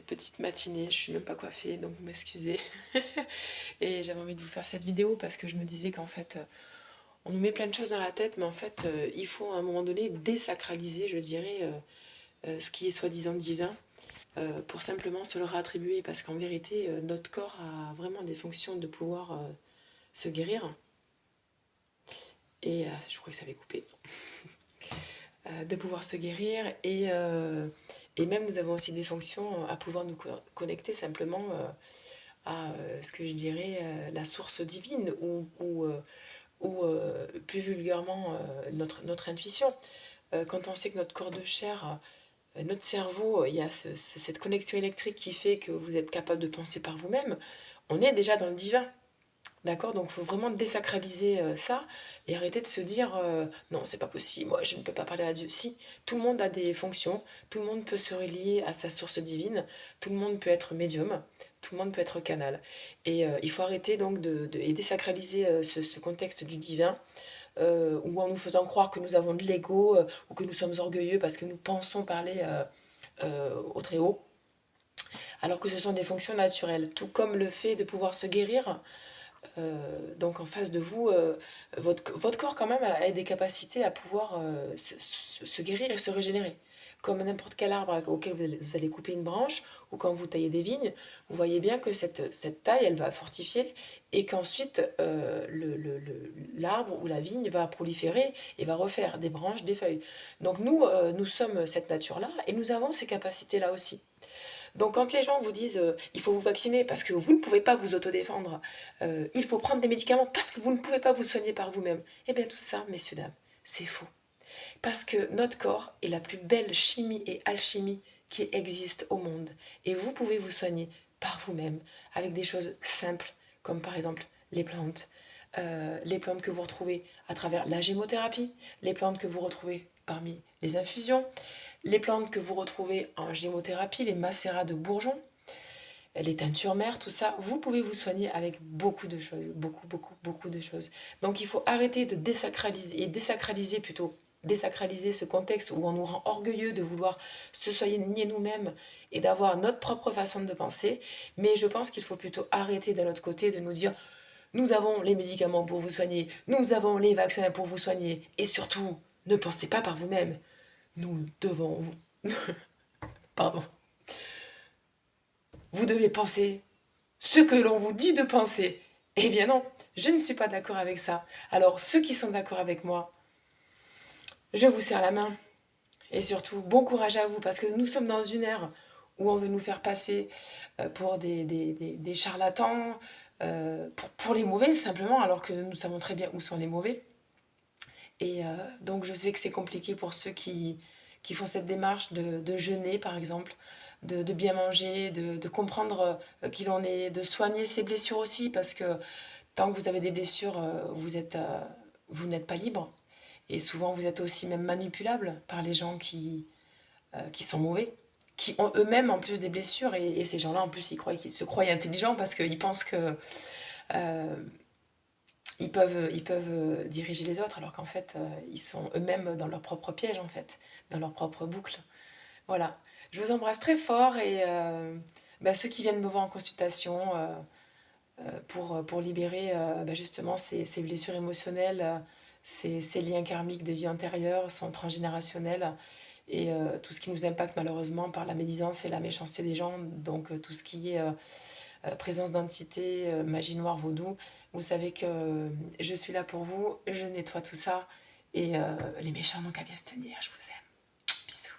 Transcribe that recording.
petite matinée, je suis même pas coiffée, donc vous m'excusez. Et j'avais envie de vous faire cette vidéo parce que je me disais qu'en fait, on nous met plein de choses dans la tête, mais en fait, il faut à un moment donné désacraliser, je dirais, ce qui est soi-disant divin, pour simplement se le réattribuer, parce qu'en vérité, notre corps a vraiment des fonctions de pouvoir se guérir. Et je crois que ça avait coupé. De pouvoir se guérir et même nous avons aussi des fonctions à pouvoir nous connecter simplement à ce que je dirais la source divine ou plus vulgairement notre intuition. Quand on sait que notre corps de chair, notre cerveau, il y a cette connexion électrique qui fait que vous êtes capable de penser par vous-même, on est déjà dans le divin. D'accord? Donc il faut vraiment désacraliser ça et arrêter de se dire non, c'est pas possible, moi je ne peux pas parler à Dieu. Si, tout le monde a des fonctions, tout le monde peut se relier à sa source divine, tout le monde peut être médium, tout le monde peut être canal. Et il faut arrêter donc et désacraliser ce contexte du divin ou en nous faisant croire que nous avons de l'ego ou que nous sommes orgueilleux parce que nous pensons parler au très haut, alors que ce sont des fonctions naturelles, tout comme le fait de pouvoir se guérir. Donc en face de vous, votre corps quand même a des capacités à pouvoir se guérir et se régénérer. Comme n'importe quel arbre auquel vous allez couper une branche, ou quand vous taillez des vignes, vous voyez bien que cette taille, elle va fortifier, et qu'ensuite l'arbre ou la vigne va proliférer et va refaire des branches, des feuilles. Donc nous, nous sommes cette nature-là, et nous avons ces capacités-là aussi. Donc quand les gens vous disent il faut vous vacciner parce que vous ne pouvez pas vous autodéfendre, il faut prendre des médicaments parce que vous ne pouvez pas vous soigner par vous-même, eh bien tout ça, messieurs, dames, c'est faux. Parce que notre corps est la plus belle chimie et alchimie qui existe au monde. Et vous pouvez vous soigner par vous-même avec des choses simples, comme par exemple les plantes que vous retrouvez à travers la gémothérapie, les plantes que vous retrouvez parmi les infusions, les plantes que vous retrouvez en gémothérapie, les macérats de bourgeons, les teintures mères, tout ça, vous pouvez vous soigner avec beaucoup de choses, beaucoup de choses. Donc il faut arrêter de désacraliser, et désacraliser plutôt, désacraliser ce contexte où on nous rend orgueilleux de vouloir se soigner nous-mêmes et d'avoir notre propre façon de penser. Mais je pense qu'il faut plutôt arrêter d'un autre côté de nous dire nous avons les médicaments pour vous soigner, nous avons les vaccins pour vous soigner, et surtout, ne pensez pas par vous-même. Nous devons vous... Pardon. Vous devez penser ce que l'on vous dit de penser. Eh bien non, je ne suis pas d'accord avec ça. Alors ceux qui sont d'accord avec moi, je vous serre la main. Et surtout, bon courage à vous, parce que nous sommes dans une ère où on veut nous faire passer pour des charlatans, pour les mauvais simplement, alors que nous savons très bien où sont les mauvais. Et donc je sais que c'est compliqué pour ceux qui font cette démarche de jeûner par exemple, de bien manger, de comprendre qu'il en est, de soigner ses blessures aussi, parce que tant que vous avez des blessures, vous n'êtes pas libre. Et souvent vous êtes aussi même manipulable par les gens qui sont mauvais, qui ont eux-mêmes en plus des blessures, et ces gens-là en plus qu'ils se croient intelligents parce qu'ils pensent que euh, ils peuvent diriger les autres alors qu'en fait ils sont eux-mêmes dans leur propre piège en fait, dans leur propre boucle. Voilà. Je vous embrasse très fort et ceux qui viennent me voir en consultation pour libérer justement ces blessures émotionnelles, ces liens karmiques des vies antérieures sont transgénérationnels et tout ce qui nous impacte malheureusement par la médisance et la méchanceté des gens, donc tout ce qui est présence d'entités, magie noire, vaudou, vous savez que je suis là pour vous, je nettoie tout ça et les méchants n'ont qu'à bien se tenir, je vous aime. Bisous.